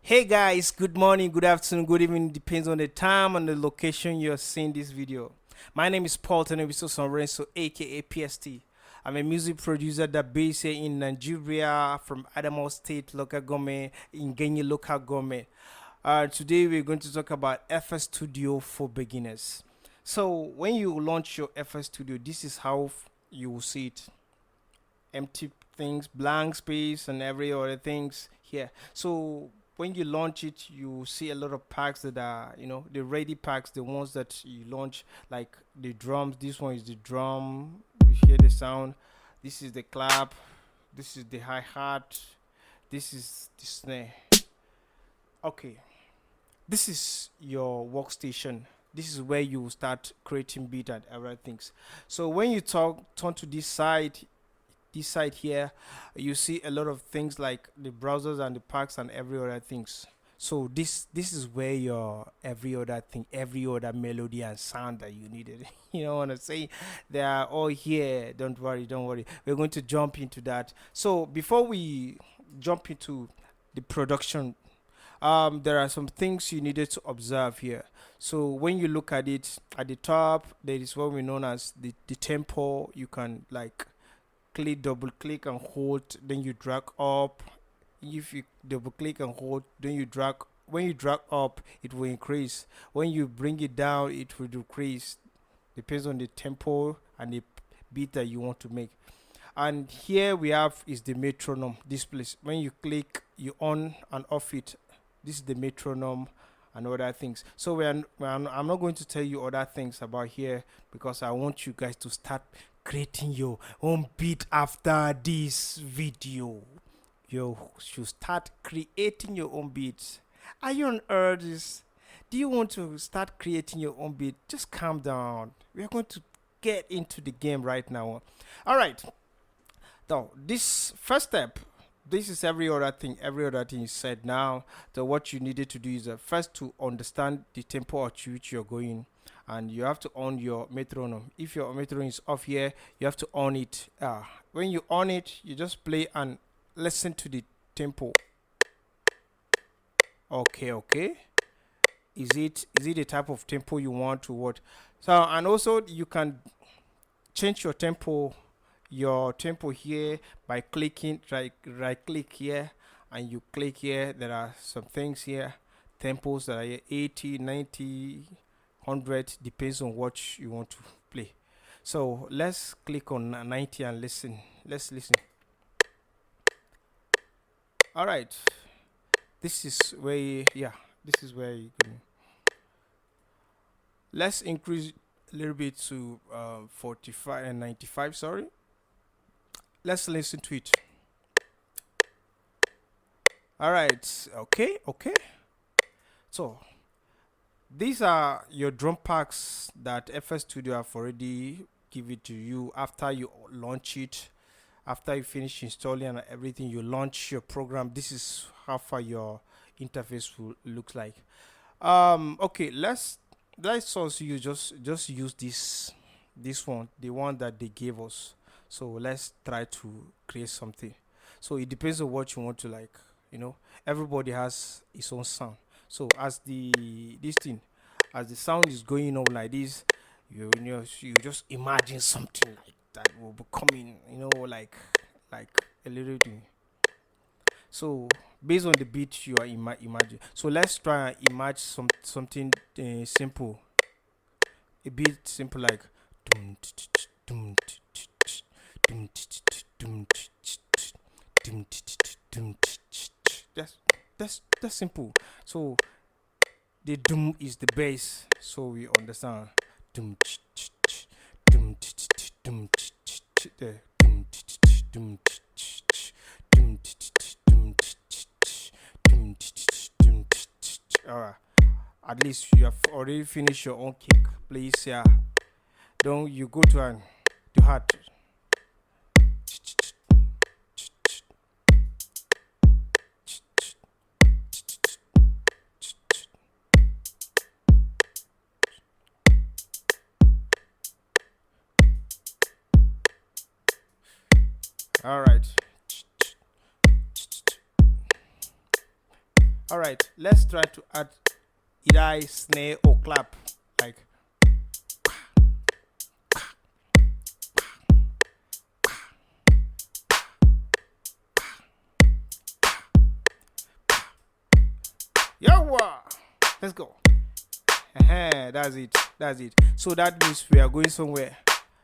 Hey guys, good morning, good afternoon, good evening, depends on the time and the location you're seeing this video. My name is Paul Teneviso Sonrenso, aka PST. I'm a music producer that based here in Nigeria from Adamawa State local government in Genyi local government. Today we're going to talk about FS Studio for beginners. So when you launch your FS Studio, this is how you will see it. Empty things, blank space, and every other things here. So when you launch it, you see a lot of packs that are, the ready packs, the ones that you launch, like the drums. This one is the drum. You hear the sound. This is the clap. This is the hi hat. This is the snare. Okay, this is your workstation. This is where you start creating beat and other things. So when you turn to this side here, you see a lot of things like the browsers and the packs and every other things. So this is where your every other thing, every other melody and sound that you needed. You know what I'm saying? They are all here. Don't worry, don't worry. We're going to jump into that. So before we jump into the production, there are some things you needed to observe here. So when you look at it at the top, there is what we known as the tempo. You can like double click and hold, then you drag up. If you double click and hold, then you drag. When you drag up, it will increase. When you bring it down, it will decrease. Depends on the tempo and the beat that you want to make. And here we have is the metronome. This place, when you click, you on and off it. This is the metronome and other things. So I'm not going to tell you other things about here because I want you guys to start creating your own beat after this video. You should start creating your own beats. Are you on urges? Do you want to start creating your own beat? Just calm down. We are going to get into the game right now. All right. Now, this first step, this is every other thing. Every other thing is said now. So what you needed to do is first to understand the tempo at which you're going, and you have to on your metronome. If your metronome is off here, you have to on it. When you on it, you just play and listen to the tempo. Okay. Is it the type of tempo you want to what? So and also you can change your tempo here by clicking right click here and you click here. There are some things here, tempos that are here, 80, 90, 100, depends on what you want to play. So let's click on 90 and listen. Let's listen. All right, this is where this is where you can. Let's increase a little bit to 45 and 95, sorry. Let's listen to it. All right, okay. So these are your drum packs that FS Studio have already given to you after you launch it. After you finish installing and everything, you launch your program. This is how far your interface will look like. Okay, let's also use just use this one, the one that they gave us. So let's try to create something. So it depends on what you want to like. Everybody has his own sound. So as the sound is going on like this, you just imagine something like that will be coming. Like a little thing. So based on the beat you are imagine. So let's try and imagine something simple. A bit simple like that's simple. So the doom is the bass, so we understand. Alright, at least you have already finished your own kick. Please, don't you go to the heart. All right. All right, let's try to add either snare or clap, like. Yo, let's go. That's it. So that means we are going somewhere.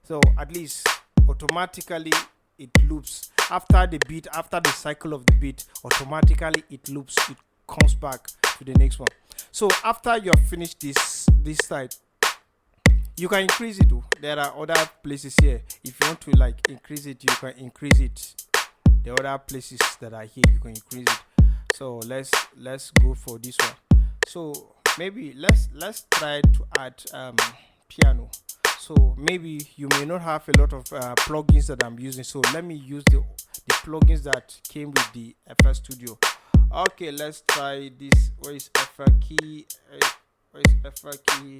So at least automatically it loops after the beat, after the cycle of the beat, automatically it loops, it comes back to the next one. So after you have finished this side, you can increase it. There are other places here. If you want to like increase it, you can increase it. The other places that are here, you can increase it. So let's go for this one. So maybe let's try to add piano. So maybe you may not have a lot of plugins that I'm using, so let me use the plugins that came with the FL Studio. Okay, let's try this. Where is FL key? Where is FL key?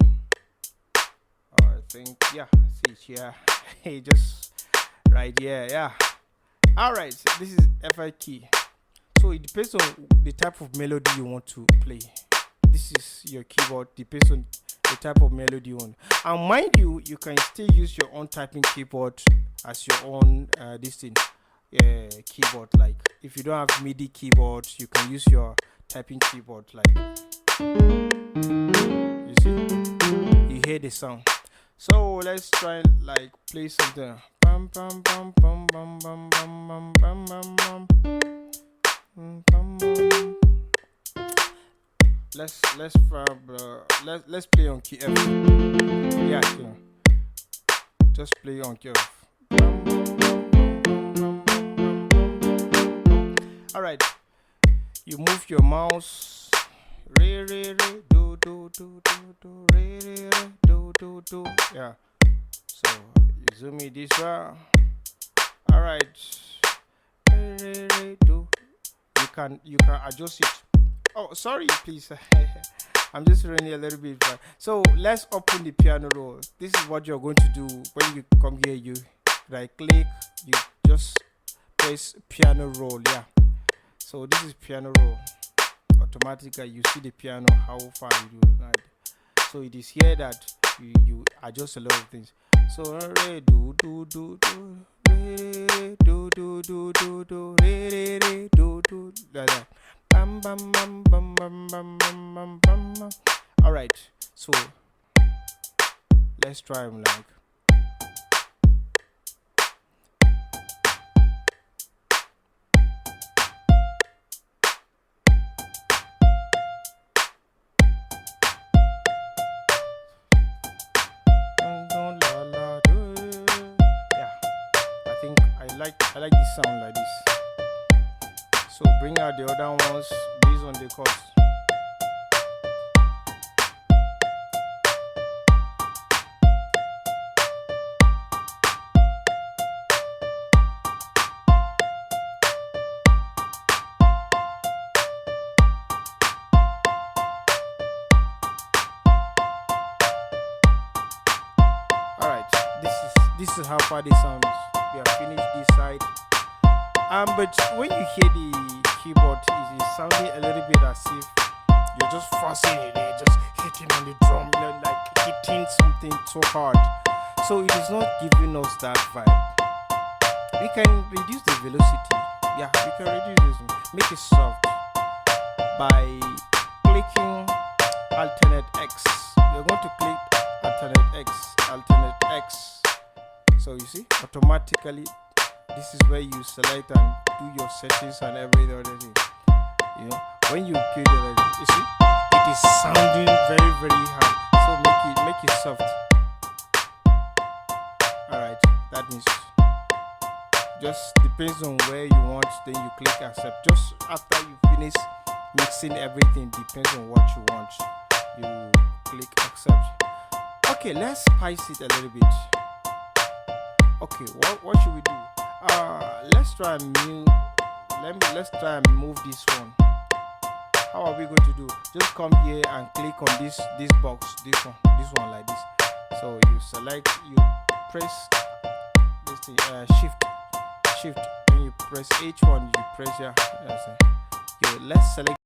Oh, I think, yeah, see it here. Hey, just right here. Yeah. All right, so this is FL key. So it depends on the type of melody you want to play. This is your keyboard, depends on the type of melody you want. And mind you, you can still use your own typing keyboard as your own keyboard. Like if you don't have MIDI keyboard, you can use your typing keyboard. Like you see, you hear the sound. So let's try like play something. Bum, bum, bum, bum, bum, bum, bum, bum, bum, bum. Let's play on key F. Yeah, just play on key F. All right, you move your mouse. Re re re do do do do do re re re do do do. Yeah. So you zoom in this way. All right. Re re re do. You can adjust it. Oh, sorry, please. I'm just running a little bit back. So let's open the piano roll. This is what you're going to do when you come here. You right click, you just press piano roll. Yeah. So this is piano roll. Automatically you see the piano, how far you do. Right? So it is here that you adjust a lot of things. So re do do do do re do do do do do re re do do like that. Bam bam bam bam bam bam bam bam bam. All right, so let's try them like. I like this sound like this. So bring out the other ones based on the chords. Alright, this is how far this sound is. We have finished this side. But when you hear the keyboard, it is sounding a little bit as if you're just forcing it, just hitting on the drum, like hitting something so hard. So it is not giving us that vibe. We can reduce the velocity. Yeah, we can reduce this, make it soft by clicking alternate X. You're going to click alternate X. So you see, automatically this is where you select and do your settings and every other thing. You know, when you play the you see, it is sounding very, very hard. So make it soft. Alright, that means just depends on where you want, then you click accept. Just after you finish mixing everything, depends on what you want. You click accept. Okay, let's spice it a little bit. Okay, what should we do? Let's try let's try and move this one. How are we going to do? Just come here and click on this box, this one like this. So you select, you press this thing, shift. When you press H1, you press here. Let's select.